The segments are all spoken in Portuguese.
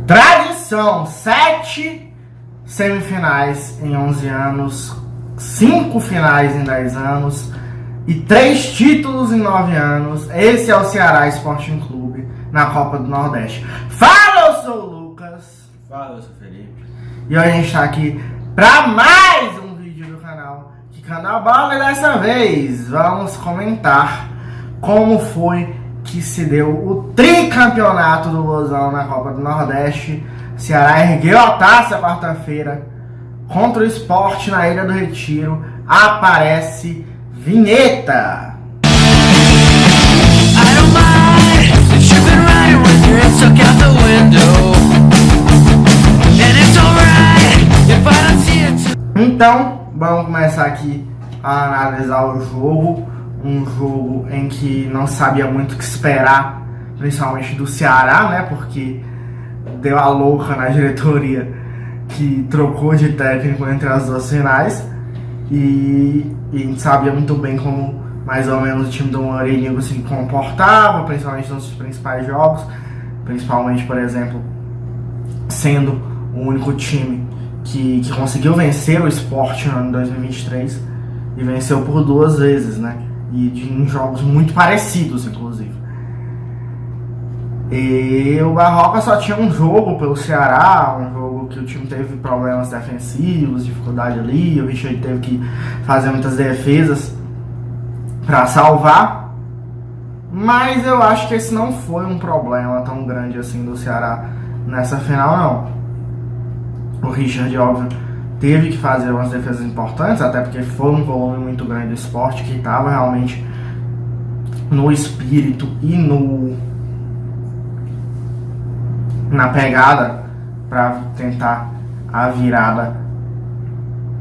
Tradição, 7 semifinais em 11 anos, 5 finais em 10 anos e 3 títulos em 9 anos. Esse é o Ceará Sporting Clube na Copa do Nordeste. Fala, eu sou o Lucas. Fala, eu sou o Felipe. E hoje a gente tá aqui para mais um vídeo do canal. Que canal bom, e dessa vez vamos comentar como foi que se deu o tricampeonato do Vozão na Copa do Nordeste. Ceará ergueu a taça quarta-feira contra o Sport na Ilha do Retiro. Aparece vinheta. Então, vamos começar aqui a analisar o jogo. Um jogo em que não sabia muito o que esperar, principalmente do Ceará, né? Porque deu a louca na diretoria que trocou de técnico entre as duas finais. E a gente sabia muito bem como mais ou menos o time do Mourinho se comportava, principalmente nos principais jogos. Principalmente, por exemplo, sendo o único time que conseguiu vencer o Sport no ano 2023 e venceu por 2 vezes, né? E em jogos muito parecidos, inclusive. E o Barroca só tinha um jogo pelo Ceará, um jogo que o time teve problemas defensivos, dificuldade ali, o Richard teve que fazer muitas defesas para salvar. Mas eu acho que esse não foi um problema tão grande assim do Ceará nessa final, não. O Richard, óbvio, teve que fazer umas defesas importantes, até porque foi um volume muito grande do Sport, que estava realmente no espírito e na pegada para tentar a virada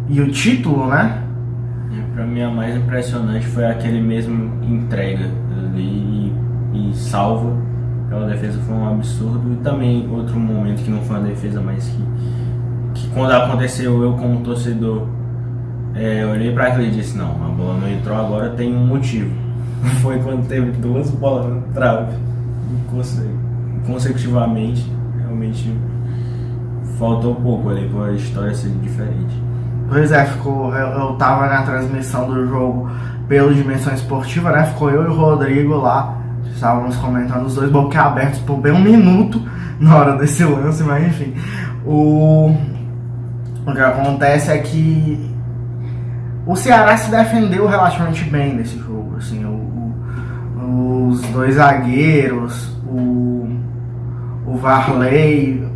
e o título, né? Para mim, a mais impressionante foi aquele mesmo entrega ali e salva. Aquela defesa foi um absurdo. E também outro momento que não foi uma defesa, mas que quando aconteceu, eu como torcedor, eu olhei para aquilo e disse: não, a bola não entrou agora, tem um motivo. Foi quando teve 2 bolas na trave consecutivamente. Realmente faltou pouco ali para a história ser diferente. Pois é, eu tava na transmissão do jogo pelo Dimensão Esportiva, né? Ficou eu e o Rodrigo lá, estávamos comentando os dois boquiabertos por bem 1 minuto na hora desse lance, mas enfim. O que acontece é que o Ceará se defendeu relativamente bem nesse jogo, assim, os 2 zagueiros, o Varley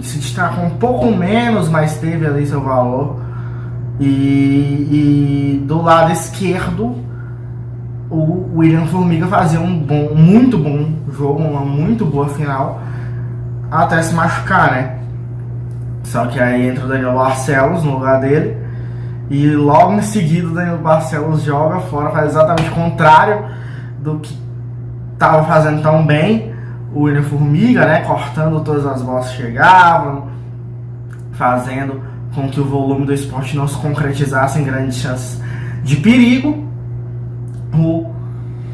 se destacou um pouco menos, mas teve ali seu valor. E do lado esquerdo, o William Formiga fazia um muito bom jogo, uma muito boa final, até se machucar, né? Só que aí entra o Danilo Barcelos no lugar dele, e logo em seguida o Danilo Barcelos joga fora, faz exatamente o contrário do que estava fazendo tão bem o William Formiga, né? Cortando todas as bolas que chegavam, fazendo com que o volume do Sport não se concretizasse em grandes chances de perigo. O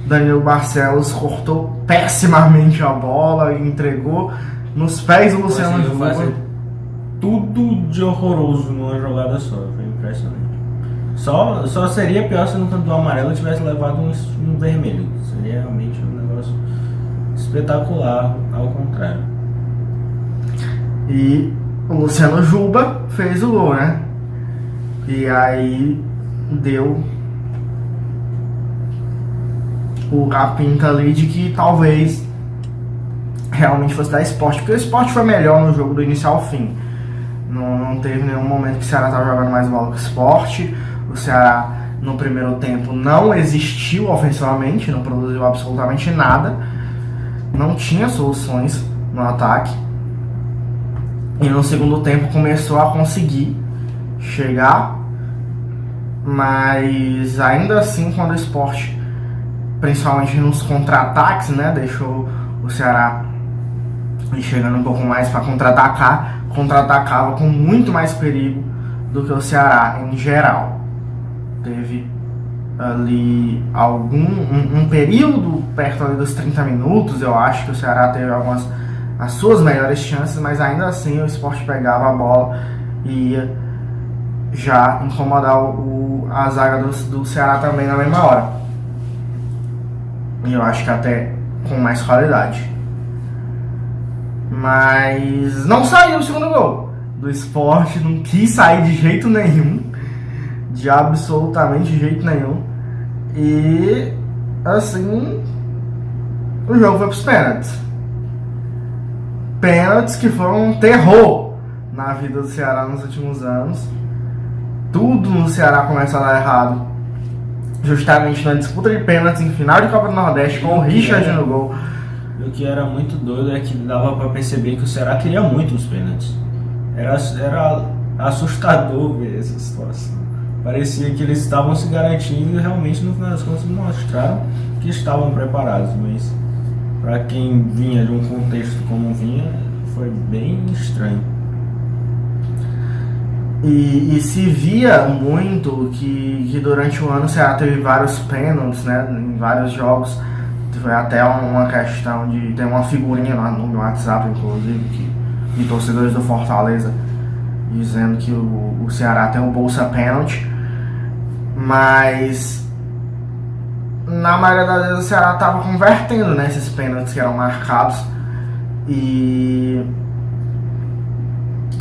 Danilo Barcelos cortou pessimamente a bola e entregou nos pés do Luciano Juba. Tudo de horroroso numa jogada só, foi impressionante. Só seria pior se no canto do amarelo tivesse levado um vermelho. Seria realmente um negócio espetacular, ao contrário. E o Luciano Juba fez o gol, né? E aí deu a pinta ali de que talvez realmente fosse da Sport, porque o Sport foi melhor no jogo do início ao fim. Não teve nenhum momento que o Ceará estava jogando mais bola que o Sport. O Ceará no primeiro tempo não existiu ofensivamente, não produziu absolutamente nada, não tinha soluções no ataque. E no segundo tempo começou a conseguir chegar, mas ainda assim, quando o Sport, principalmente nos contra-ataques, né, deixou o Ceará chegando um pouco mais para contra-atacar, contra-atacava com muito mais perigo do que o Ceará em geral. Teve ali um período perto ali dos 30 minutos, eu acho que o Ceará teve algumas as suas melhores chances, mas ainda assim o Sport pegava a bola e ia já incomodar a zaga do Ceará também na mesma hora. E eu acho que até com mais qualidade. Mas não saiu o segundo gol do Sport, não quis sair de jeito nenhum, de absolutamente jeito nenhum. E assim, o jogo foi pros pênaltis. Pênaltis que foram um terror na vida do Ceará nos últimos anos. Tudo no Ceará começa a dar errado justamente na disputa de pênaltis em final de Copa do Nordeste, com o Richard no gol. O que era muito doido é que dava para perceber que o Ceará queria muito os pênaltis. Era assustador ver essa situação. Parecia que eles estavam se garantindo e realmente no final das contas mostraram que estavam preparados, mas para quem vinha de um contexto como vinha, foi bem estranho. E se via muito que durante o ano o Ceará teve vários pênaltis, né, em vários jogos. Foi até uma questão de ter uma figurinha no WhatsApp, inclusive, de torcedores do Fortaleza, dizendo que o Ceará tem o bolsa pênalti. Mas na maioria das vezes o Ceará estava convertendo, né, esses pênaltis que eram marcados. E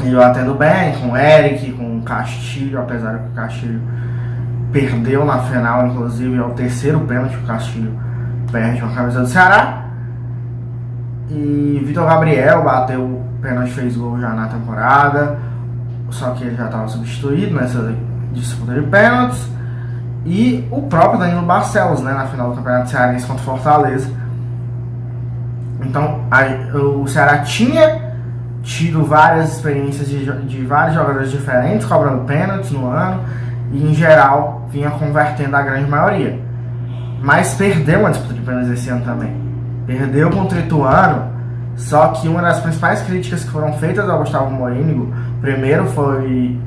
eu atendo bem com o Eric, com o Castilho, apesar que o Castilho perdeu na final, inclusive é o terceiro pênalti que o Castilho perde com a camisa do Ceará. E Vitor Gabriel bateu o pênalti, fez gol já na temporada, só que ele já estava substituído nessa disputa de pênaltis. E o próprio Danilo Barcelos, né, na final do Campeonato Cearense contra o Fortaleza. Então o Ceará tinha tido várias experiências de vários jogadores diferentes cobrando pênaltis no ano, e em geral vinha convertendo a grande maioria. Mas perdeu uma disputa de pênaltis esse ano também. Perdeu contra o Ituano, só que uma das principais críticas que foram feitas ao Gustavo Morínigo, primeiro foi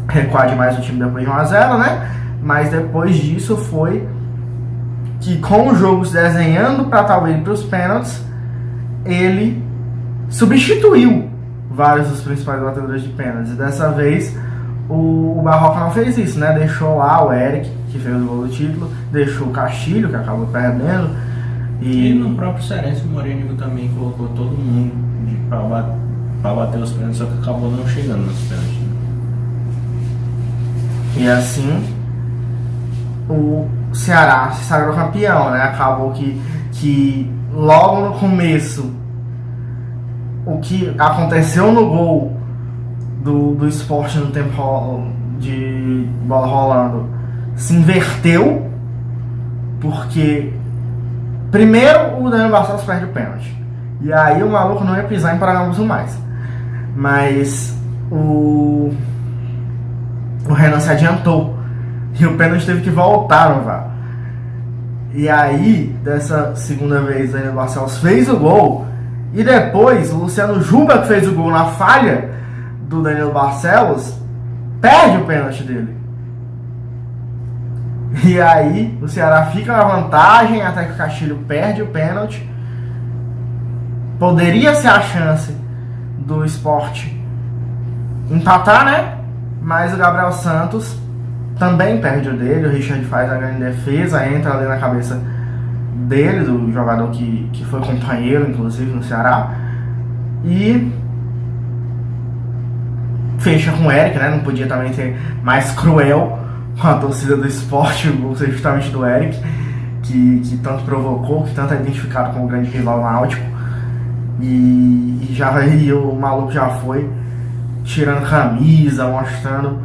recuar demais o time depois de 1-0, né? Mas depois disso foi que, com o jogo se desenhando para talvez ir para os pênaltis, ele substituiu vários dos principais batedores de pênaltis. E dessa vez o Barroca não fez isso, né? Deixou lá o Eric, que fez o gol do título, deixou o Castilho, que acabou perdendo. E no próprio Cearense o Morínigo também colocou todo mundo para bater os pênaltis, só que acabou não chegando nos pênaltis. E assim o Ceará se sagrou campeão, né? Acabou que logo no começo o que aconteceu no gol do Sport no tempo de bola rolando se inverteu, porque primeiro o Danilo Barcelos perde o pênalti, e aí o maluco não ia pisar em Paraguaçu mais, mas o Renan se adiantou e o pênalti teve que voltar no VAR. E aí, dessa segunda vez, o Danilo Barcelos fez o gol, e depois o Luciano Juba, que fez o gol na falha do Danilo Barcelos, perde o pênalti dele. E aí o Ceará fica na vantagem até que o Castilho perde o pênalti. Poderia ser a chance do Sport empatar, né? Mas o Gabriel Santos também perde o dele. O Richard faz a grande defesa, entra ali na cabeça dele, do jogador que foi companheiro, inclusive, no Ceará. E fecha com o Eric, né? Não podia também ser mais cruel com a torcida do Sport, o gol ser justamente do Eric, que tanto provocou, que tanto é identificado como o grande rival náutico. E o maluco já foi tirando camisa, mostrando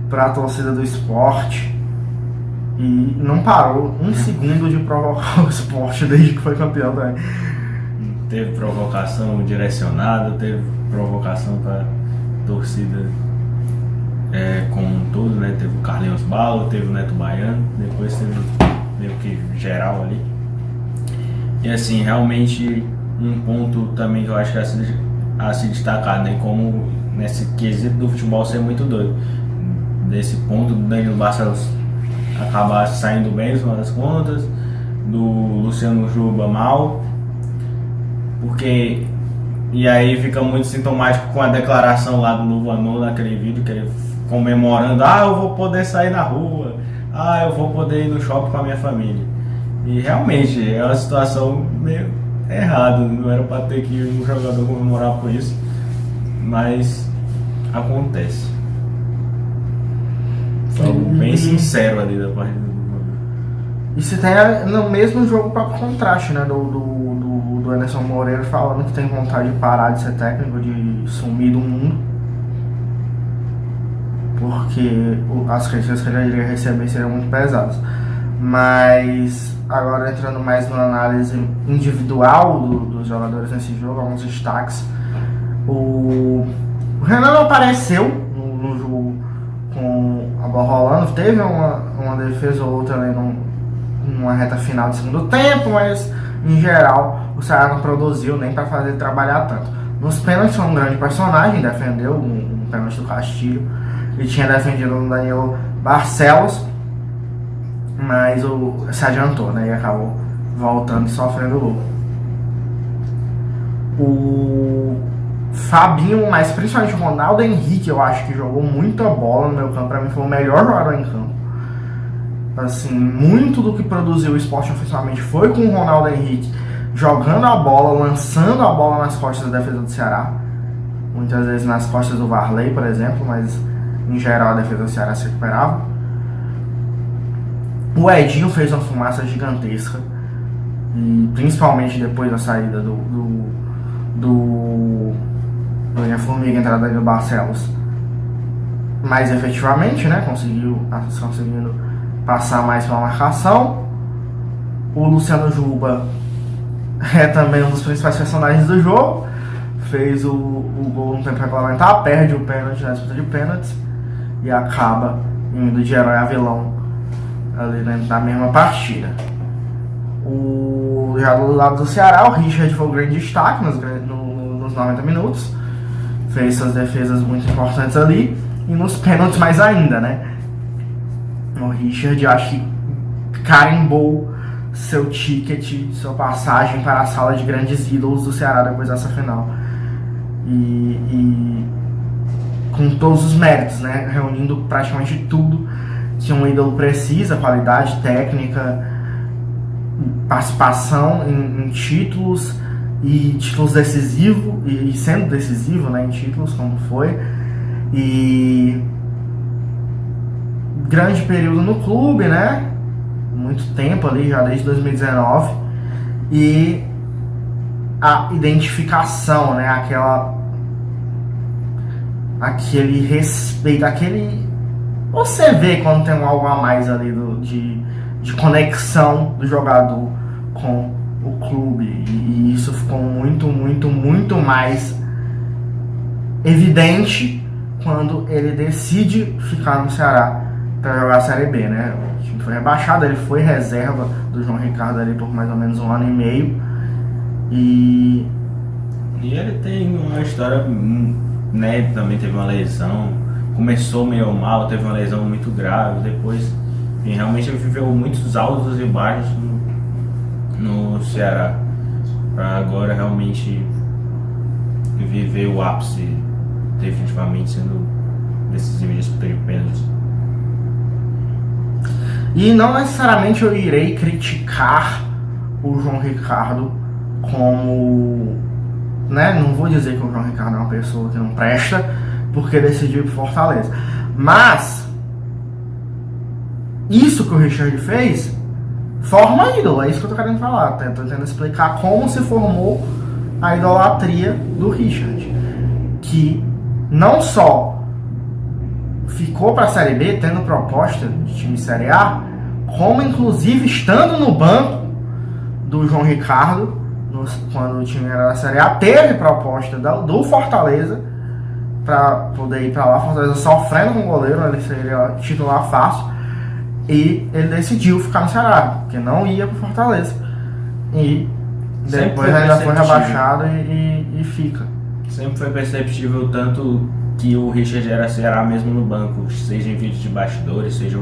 pra torcida do Sport, e não parou um segundo de provocar o Sport desde que foi campeão também. Teve provocação direcionada, teve provocação pra torcida como um todo, né? Teve o Carlinhos Bala, teve o Neto Baiano, depois teve meio que geral ali. E assim, realmente um ponto também que eu acho que é a se destacar, né? Como nesse quesito do futebol ser muito doido. Desse ponto do Danilo Barcelos acabar saindo bem no final das contas, do Luciano Juba mal, Porque... E aí fica muito sintomático com a declaração lá do Luvanor naquele vídeo, que ele comemorando, eu vou poder sair na rua, eu vou poder ir no shopping com a minha família. E realmente é uma situação meio errada, não era para ter que um jogador comemorar por isso, mas acontece. Foi algo bem sincero ali da parte do... E se tem no mesmo jogo para contraste, né, do Anderson Moreira falando que tem vontade de parar de ser técnico, de sumir do mundo, porque as críticas que ele iria receber seriam muito pesadas. Mas agora entrando mais na análise individual dos jogadores nesse jogo, alguns destaques. O Renan não apareceu no jogo com a bola rolando, teve uma defesa ou outra ali numa reta final do segundo tempo, mas em geral o Ceará não produziu nem para fazer ele trabalhar tanto. Nos pênaltis foi um grande personagem, defendeu um pênalti do Castilho, ele tinha defendido o Danilo Barcelos, mas se adiantou, né, e acabou voltando e sofrendo o gol. O Fabinho, mas principalmente o Ronaldo Henrique, eu acho que jogou muita bola no meu campo, para mim foi o melhor jogador em campo. Assim, muito do que produziu o Sport oficialmente foi com o Ronaldo Henrique jogando a bola, lançando a bola nas costas da defesa do Ceará, muitas vezes nas costas do Varley, por exemplo, mas em geral a defesa do Ceará se recuperava. O Edinho fez uma fumaça gigantesca, e principalmente depois da saída do Formiga, entrada do Barcelos, mais efetivamente, né, conseguindo passar mais pela marcação. O Luciano Juba é também um dos principais personagens do jogo, fez o gol no tempo regulamentar, perde o pênalti na disputa de pênaltis e acaba indo de herói a vilão ali na mesma partida. Já do lado do Ceará, o Richard foi o grande destaque nos 90 minutos, fez suas defesas muito importantes ali, e nos pênaltis mais ainda, né? O Richard, acho que carimbou seu ticket, sua passagem para a sala de grandes ídolos do Ceará depois dessa final. E com todos os méritos, né? Reunindo praticamente tudo que um ídolo precisa: qualidade técnica, participação em títulos, e títulos decisivos, e sendo decisivo, né, em títulos como foi, e grande período no clube, né, muito tempo ali, já desde 2019, e a identificação, né, aquele respeito, você vê quando tem algo a mais ali de conexão do jogador com o clube, e isso ficou muito, muito, muito mais evidente quando ele decide ficar no Ceará para jogar a Série B, né? O time foi rebaixado, ele foi reserva do João Ricardo ali por mais ou menos 1 ano e meio, e ele tem uma história, né? Também teve uma lesão, começou meio mal, teve uma lesão muito grave, depois realmente ele viveu muitos altos e baixos no Ceará, para agora realmente viver o ápice, definitivamente sendo decisivo de disputa de pênaltis. E não necessariamente eu irei criticar o João Ricardo como, né, não vou dizer que o João Ricardo é uma pessoa que não presta porque decidiu ir pro Fortaleza, mas isso que o Richard fez forma ídolo, é isso que eu tô querendo falar. Tô tentando explicar como se formou a idolatria do Richard, que não só ficou para a Série B tendo proposta de time Série A, como inclusive estando no banco do João Ricardo, quando o time era da Série A, teve proposta do Fortaleza para poder ir para lá. Fortaleza sofrendo com o goleiro, ele seria titular fácil, e ele decidiu ficar no Ceará, porque não ia pro Fortaleza, e depois ainda foi rebaixado e fica. Sempre foi perceptível tanto que o Richard era Ceará mesmo no banco, seja em vídeos de bastidores, seja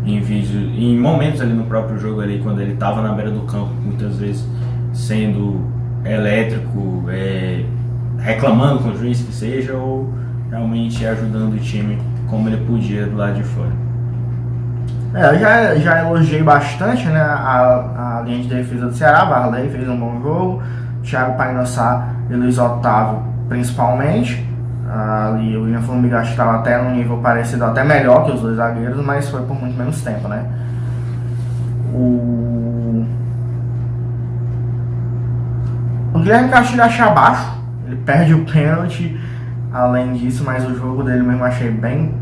em momentos ali no próprio jogo ali, quando ele estava na beira do campo, muitas vezes sendo elétrico, reclamando com o juiz que seja, ou realmente ajudando o time como ele podia do lado de fora? Eu já elogiei bastante, né, a linha de defesa do Ceará. Varley fez um bom jogo, Thiago Painossá e Luiz Otávio principalmente. Ali o William Formiga estava até num nível parecido, até melhor que os dois zagueiros, mas foi por muito menos tempo, né. O Guilherme Castilho achei abaixo, ele perde o pênalti, além disso, mas o jogo dele mesmo achei bem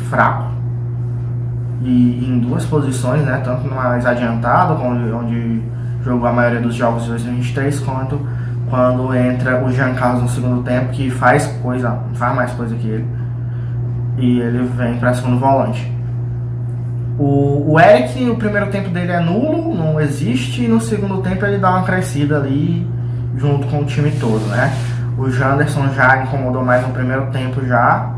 fraco. E em duas posições, né, tanto no mais adiantado, onde jogou a maioria dos jogos de 2023, quanto quando entra o Jean Carlos no segundo tempo, que faz mais coisa que ele, e ele vem para segundo volante. O Eric, o primeiro tempo dele é nulo, não existe, e no segundo tempo ele dá uma crescida ali junto com o time todo, né? O Janderson já incomodou mais no primeiro tempo já,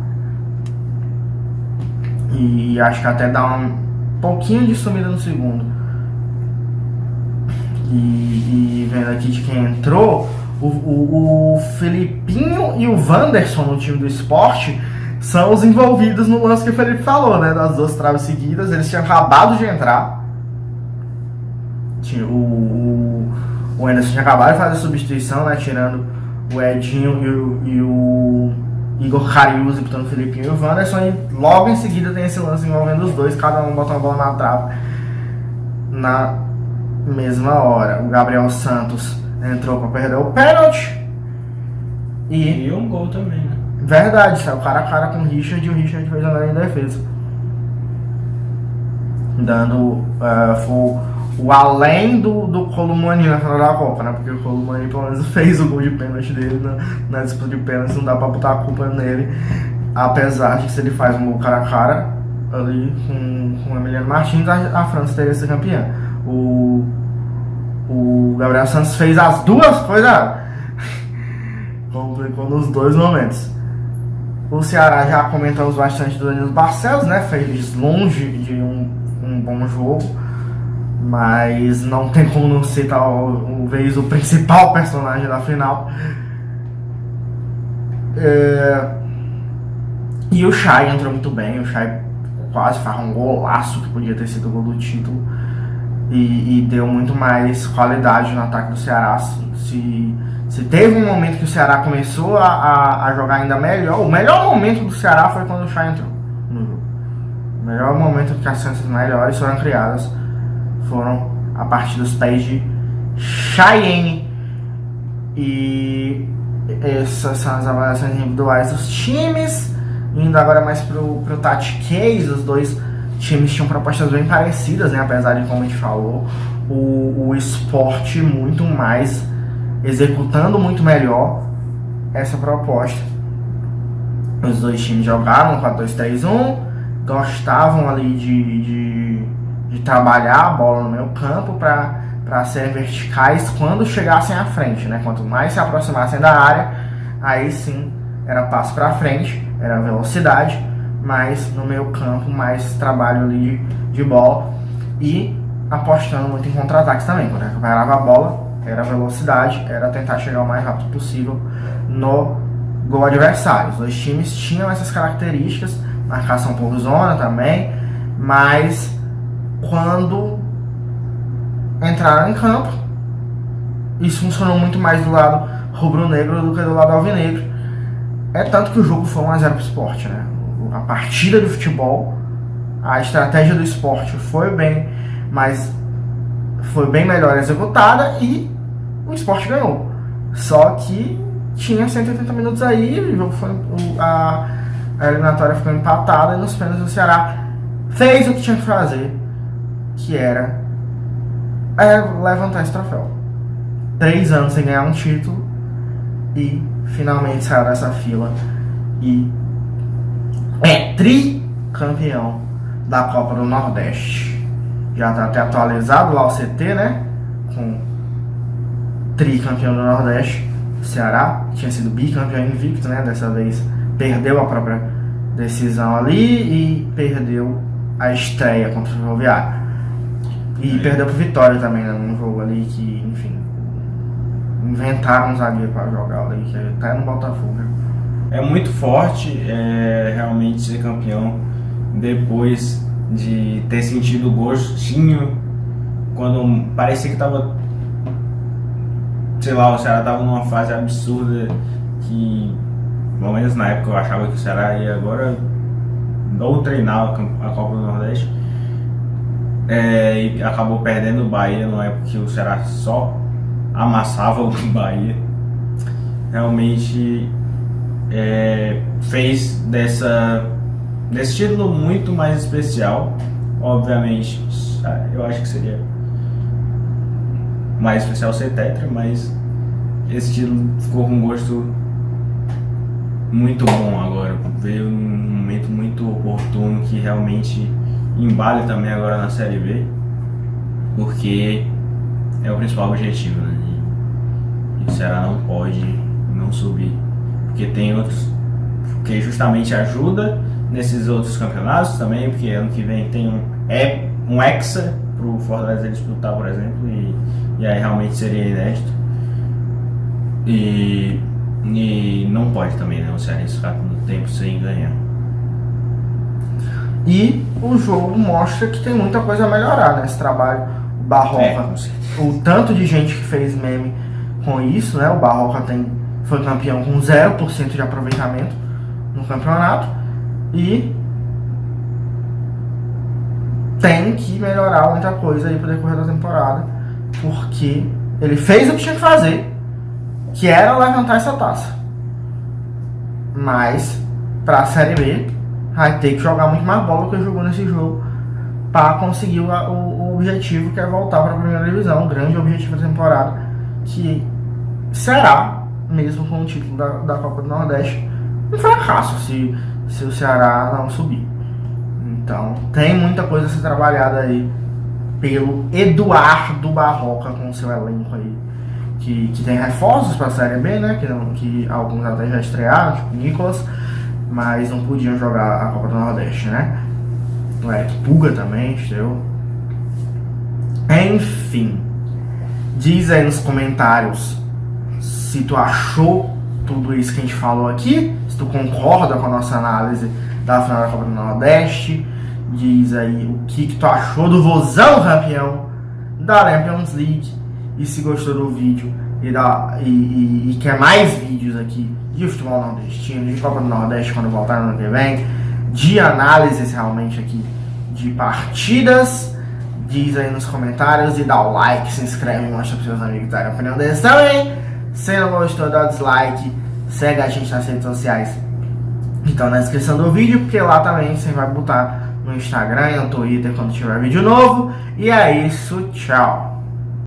e acho que até dá um pouquinho de sumida no segundo. E vendo aqui de quem entrou, o Felipinho e o Wanderson no time do Sport são os envolvidos no lance que o Felipe falou, né? Das duas traves seguidas. Eles tinham acabado de entrar. O Anderson tinha acabado de fazer a substituição, né? Tirando o Edinho e o Igor Cariuzi, botando o Felipinho e o Wanderson. E logo em seguida tem esse lance envolvendo os dois. Cada um bota uma bola na trave na mesma hora. O Gabriel Santos entrou para perder o pênalti. E um gol também, né? Verdade, saiu cara a cara com o Richard, e o Richard fez a linha de defesa. Dando o além do Colomani na final da Copa, né? Porque o Colomani pelo menos fez o gol de pênalti dele na disputa de pênalti, não dá pra botar a culpa nele. Apesar de que se ele faz um gol cara a cara ali com o Emiliano Martins, a França teria sido campeã. O Gabriel Santos fez as duas coisas, complicou nos dois momentos. O Ceará já comentamos bastante do Danilo Barcelos, né? Fez longe de um bom jogo, mas não tem como não ser talvez o principal personagem da final. E o Chay entrou muito bem. O Chay quase faz um golaço que podia ter sido o gol do título, e deu muito mais qualidade no ataque do Ceará. Se teve um momento que o Ceará começou a jogar ainda melhor, o melhor momento do Ceará foi quando o Chay entrou no jogo. O melhor momento que as chances melhores foram criadas foram a partir dos pés de Chayenne. E essas são as avaliações individuais dos times. Indo agora mais pro Tactics, os dois times tinham propostas bem parecidas, né? Apesar de, como a gente falou, o Sport muito mais, executando muito melhor essa proposta. Os dois times jogaram 4-2-3-1, gostavam ali de trabalhar a bola no meio campo para ser verticais quando chegassem à frente, né? Quanto mais se aproximassem da área, aí sim era passo para frente, era velocidade, mas no meio campo mais trabalho ali de bola, e apostando muito em contra-ataques também. Quando recuperava a bola, era velocidade, era tentar chegar o mais rápido possível no gol adversário. Os dois times tinham essas características, marcação por zona também, mas quando entraram em campo, isso funcionou muito mais do lado rubro-negro do que do lado alvinegro. É tanto que o jogo foi 1-0 pro Sport, né? A partida do futebol, a estratégia do Sport foi bem melhor executada, e o Sport ganhou. Só que tinha 180 minutos aí, o jogo foi, a eliminatória ficou empatada, e nos pênaltis o Ceará fez o que tinha que fazer, que era levantar esse troféu. 3 anos sem ganhar um título, e finalmente saiu dessa fila e é tricampeão da Copa do Nordeste. Já está até atualizado lá o CT, né? Com tricampeão do Nordeste. O Ceará tinha sido bicampeão invicto, né? Dessa vez perdeu a própria decisão ali e perdeu a estreia contra o Ferroviário. E perdeu pro Vitória também, né? Num jogo ali que, enfim, inventaram um zagueiro para jogar ali, que tá no Botafogo. É muito forte realmente ser campeão depois de ter sentido o gostinho quando parecia que tava, sei lá, o Ceará tava numa fase absurda que, pelo menos na época, eu achava que o Ceará ia agora ou treinar a Copa do Nordeste, e acabou perdendo o Bahia numa época que o Ceará só amassava o Bahia. Realmente fez desse título muito mais especial. Obviamente, eu acho que seria mais especial ser tetra, mas esse título ficou com um gosto muito bom agora. Veio num momento muito oportuno que realmente embale também agora na Série B, porque é o principal objetivo, né? E o Ceará não pode não subir, porque tem outros, que justamente ajuda nesses outros campeonatos também, porque ano que vem tem um Hexa pro Fortaleza disputar, por exemplo, e aí realmente seria inédito. E não pode também, né, o Ceará ficar tanto tempo sem ganhar. E o jogo mostra que tem muita coisa a melhorar nesse trabalho. O Barroca, o tanto de gente que fez meme com isso, né? O Barroca foi campeão com 0% de aproveitamento no campeonato e tem que melhorar muita coisa aí para decorrer da temporada, porque ele fez o que tinha que fazer, que era levantar essa taça. Mas para a Série B vai ter que jogar muito mais bola do que jogou nesse jogo para conseguir o objetivo, que é voltar para a primeira divisão, o grande objetivo da temporada, que será, mesmo com o título da Copa do Nordeste, um fracasso se o Ceará não subir. Então tem muita coisa a ser trabalhada aí pelo Eduardo Barroca com o seu elenco aí, que tem reforços para a Série B, né? Que alguns até já estrearam, tipo Nicolas, mas não podiam jogar a Copa do Nordeste, né? Puga também estreou. Enfim, diz aí nos comentários se tu achou tudo isso que a gente falou aqui, se tu concorda com a nossa análise da final da Copa do Nordeste. Diz aí o que tu achou do Vozão campeão da Champions League, e se gostou do vídeo e quer mais vídeos aqui de futebol nordestino, de Copa do Nordeste quando voltar no ano que vem, de análises realmente aqui de partidas, diz aí nos comentários e dá o like, se inscreve e mostra para seus amigos darem a opinião deles também. Se não gostou, dá o dislike, segue a gente nas redes sociais que estão na descrição do vídeo, porque lá também você vai botar no Instagram e no Twitter quando tiver vídeo novo. E é isso, tchau!